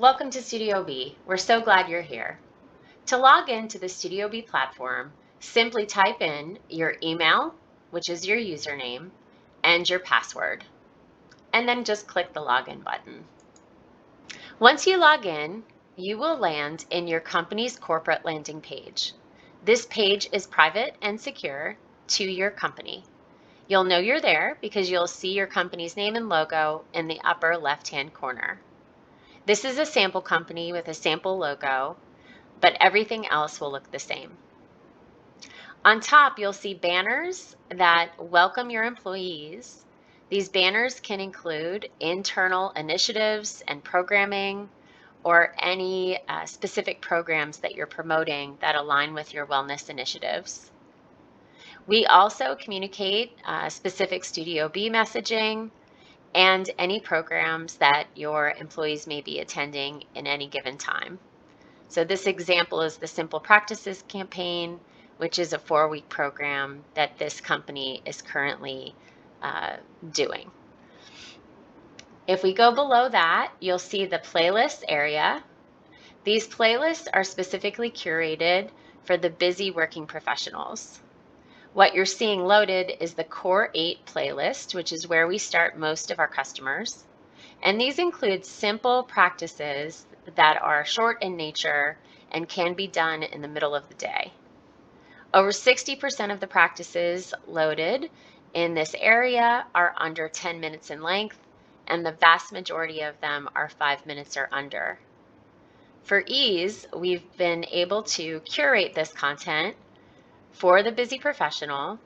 Welcome to Studio B. We're so glad you're here. To log into the Studio B platform, simply type in your email, which is your username, and your password, and then just click the login button. Once you log in, you will land in your company's corporate landing page. This page is private and secure to your company. You'll know you're there because you'll see your company's name and logo in the upper left-hand corner. This is a sample company with a sample logo, but everything else will look the same. On top, you'll see banners that welcome your employees. These banners can include internal initiatives and programming, or any specific programs that you're promoting that align with your wellness initiatives. We also communicate specific Studio B messaging and any programs that your employees may be attending in any given time. So this example is the Simple Practices campaign, which is a 4-week program that this company is currently doing. If we go below that, you'll see the playlist area. These playlists are specifically curated for the busy working professionals. What you're seeing loaded is the Core 8 playlist, which is where we start most of our customers. And these include simple practices that are short in nature and can be done in the middle of the day. Over 60% of the practices loaded in this area are under 10 minutes in length, and the vast majority of them are 5 minutes or under. For ease, we've been able to curate this content for the busy professional,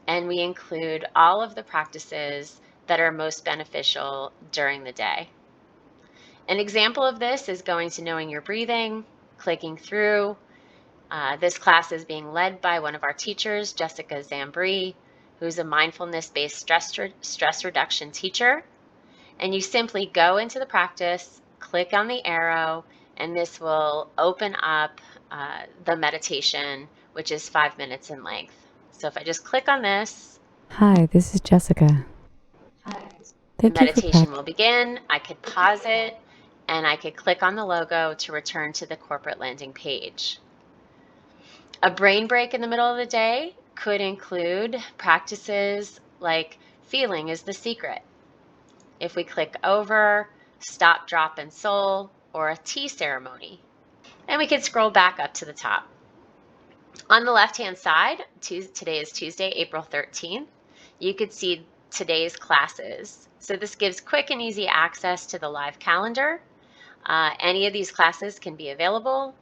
and we include all of the practices that are most beneficial during the day. An example of this is going to Knowing Your Breathing, clicking through. This class is being led by one of our teachers, Jessica Zambri, who's a mindfulness-based stress reduction teacher. And you simply go into the practice, click on the arrow, and this will open up the meditation, which is 5 minutes in length. So if I just click on this, Hi, this is Jessica. the Thank you for meditation will begin. I could pause it, and I could click on the logo to return to the corporate landing page. A brain break in the middle of the day could include practices like feeling is the secret. If we click over, stop, drop, and soul, or a tea ceremony. And we can scroll back up to the top. On the left-hand side, today is Tuesday, April 13th. You could see today's classes. So this gives quick and easy access to the live calendar. Any of these classes can be available.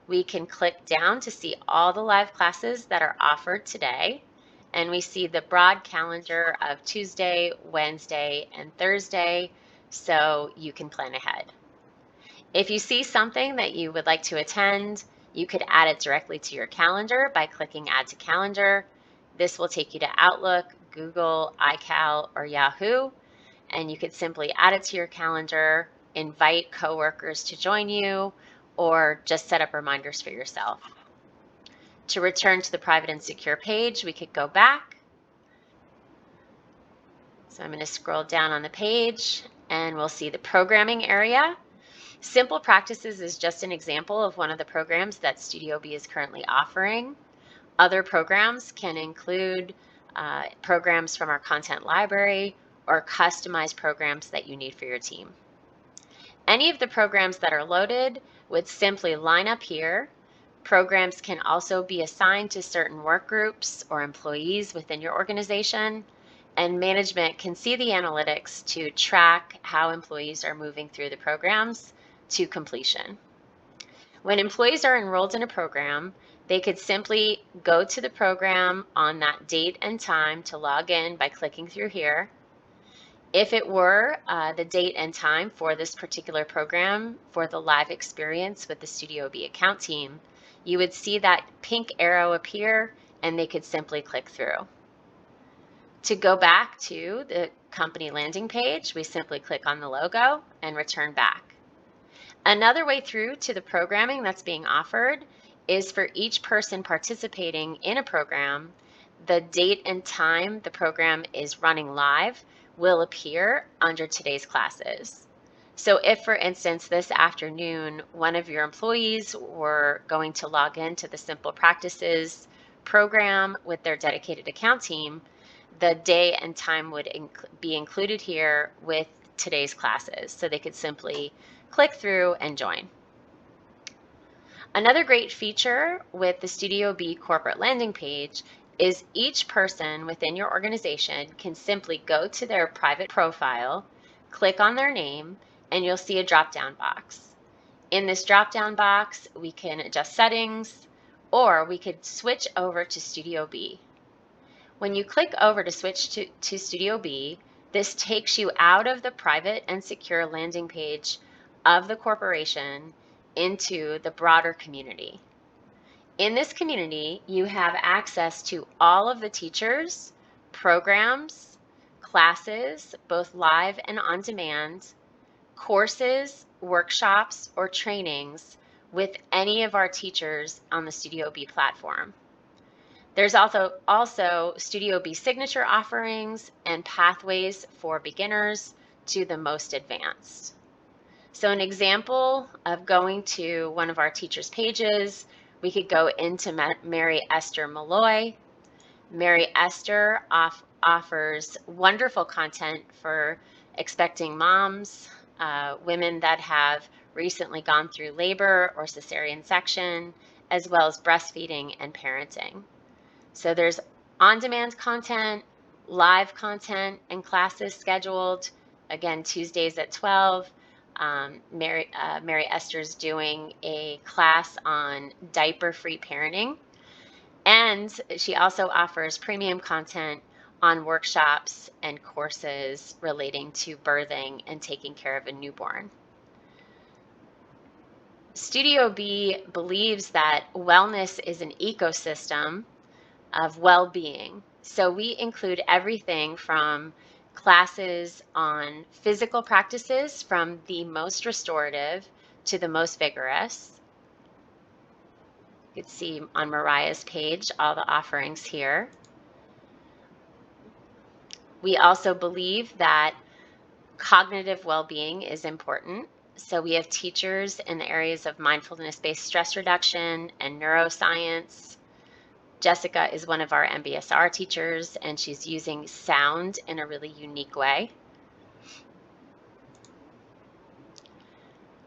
We can click down to see all the live classes that are offered today. And we see the broad calendar of Tuesday, Wednesday, and Thursday, so you can plan ahead. If you see something that you would like to attend, you could add it directly to your calendar by clicking Add to Calendar. This will take you to Outlook, Google, iCal, or Yahoo, and you could simply add it to your calendar, invite coworkers to join you, or just set up reminders for yourself. To return to the private and secure page, we could go back. So I'm going to scroll down on the page, and we'll see the programming area. Simple Practices is just an example of one of the programs that Studio B is currently offering. Other programs can include programs from our content library or customized programs that you need for your team. Any of the programs that are loaded would simply line up here. Programs can also be assigned to certain work groups or employees within your organization, and management can see the analytics to track how employees are moving through the programs to completion. When employees are enrolled in a program, they could simply go to the program on that date and time to log in by clicking through here. If it were the date and time for this particular program for the live experience with the Studio B account team, you would see that pink arrow appear and they could simply click through. To go back to the company landing page, we simply click on the logo and return back. Another way through to the programming that's being offered is for each person participating in a program, the date and time the program is running live will appear under today's classes. So if, for instance, this afternoon, one of your employees were going to log into the Simple Practices program with their dedicated account team, the day and time would be included here with today's classes. So they could simply click through and join. Another great feature with the Studio B corporate landing page is each person within your organization can simply go to their private profile, click on their name, and you'll see a drop-down box. In this drop-down box, we can adjust settings, or we could switch over to Studio B. When you click over to switch to Studio B, this takes you out of the private and secure landing page of the corporation into the broader community. In this community, you have access to all of the teachers, programs, classes, both live and on demand, courses, workshops, or trainings with any of our teachers on the Studio B platform. There's also Studio B signature offerings and pathways for beginners to the most advanced. So an example of going to one of our teachers' pages, we could go into Mary Esther Malloy. Mary Esther offers wonderful content for expecting moms, women that have recently gone through labor or cesarean section, as well as breastfeeding and parenting. So there's on-demand content, live content, and classes scheduled, again, Tuesdays at 12. Mary Esther's doing a class on diaper-free parenting. And she also offers premium content on workshops and courses relating to birthing and taking care of a newborn. Studio B believes that wellness is an ecosystem of well-being. So we include everything from classes on physical practices from the most restorative to the most vigorous. You can see on Mariah's page all the offerings here. We also believe that cognitive well-being is important. So we have teachers in the areas of mindfulness-based stress reduction and neuroscience. Jessica is one of our MBSR teachers, and she's using sound in a really unique way.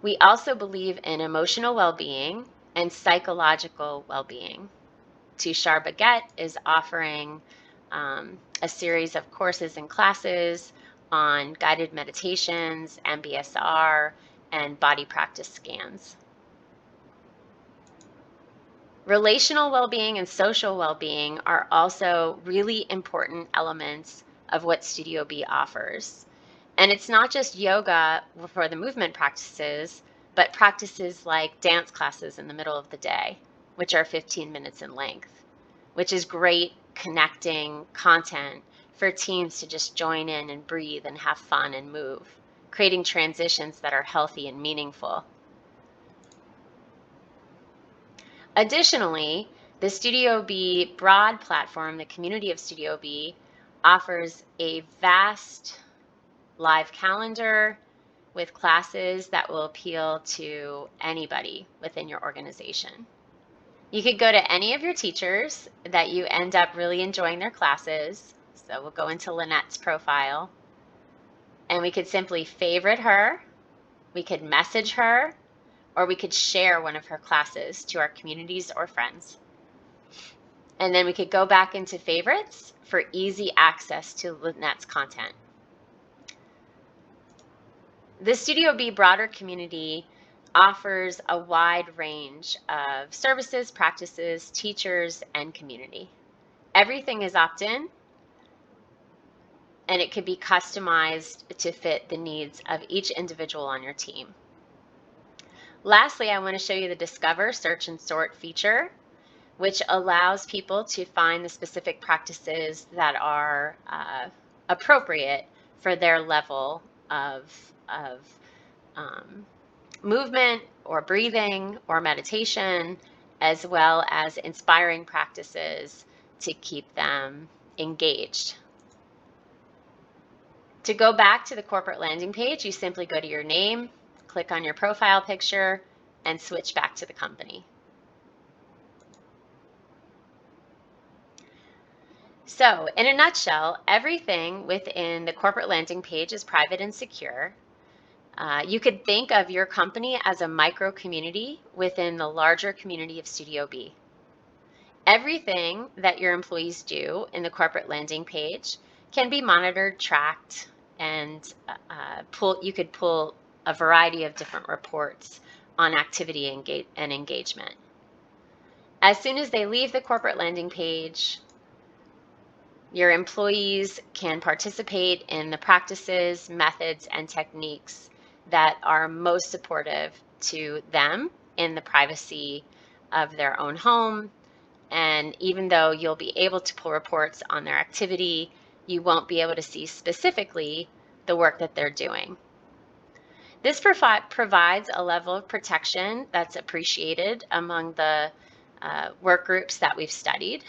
We also believe in emotional well-being and psychological well-being. Tushar Baguette is offering a series of courses and classes on guided meditations, MBSR, and body practice scans. Relational well-being and social well-being are also really important elements of what Studio B offers. And it's not just yoga for the movement practices, but practices like dance classes in the middle of the day, which are 15 minutes in length, which is great connecting content for teens to just join in and breathe and have fun and move, creating transitions that are healthy and meaningful. Additionally, the Studio B broad platform, the community of Studio B, offers a vast live calendar with classes that will appeal to anybody within your organization. You could go to any of your teachers that you end up really enjoying their classes. So we'll go into Lynette's profile, and we could simply favorite her, we could message her, or we could share one of her classes to our communities or friends. And then we could go back into favorites for easy access to Lynette's content. The Studio B broader community offers a wide range of services, practices, teachers, and community. Everything is opt-in, and it could be customized to fit the needs of each individual on your team. Lastly, I want to show you the Discover, Search, and Sort feature, which allows people to find the specific practices that are appropriate for their level of movement or breathing or meditation, as well as inspiring practices to keep them engaged. To go back to the corporate landing page, you simply go to your name, click on your profile picture, and switch back to the company. So, in a nutshell, everything within the corporate landing page is private and secure. You could think of your company as a micro community within the larger community of Studio B. Everything that your employees do in the corporate landing page can be monitored, tracked, and you could pull a variety of different reports on activity and engagement. As soon as they leave the corporate landing page, your employees can participate in the practices, methods, and techniques that are most supportive to them in the privacy of their own home. And even though you'll be able to pull reports on their activity, you won't be able to see specifically the work that they're doing. This provides a level of protection that's appreciated among the work groups that we've studied,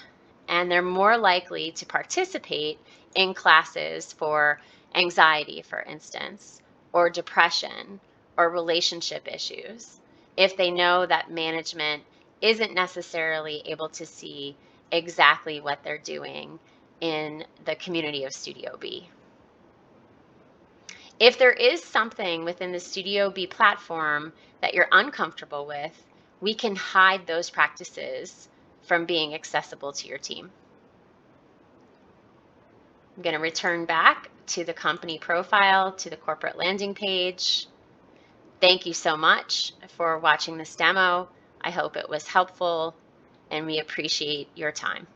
and they're more likely to participate in classes for anxiety, for instance, or depression, or relationship issues, if they know that management isn't necessarily able to see exactly what they're doing in the community of Studio B. If there is something within the Studio B platform that you're uncomfortable with, we can hide those practices from being accessible to your team. I'm going to return back to the company profile, to the corporate landing page. Thank you so much for watching this demo. I hope it was helpful, and we appreciate your time.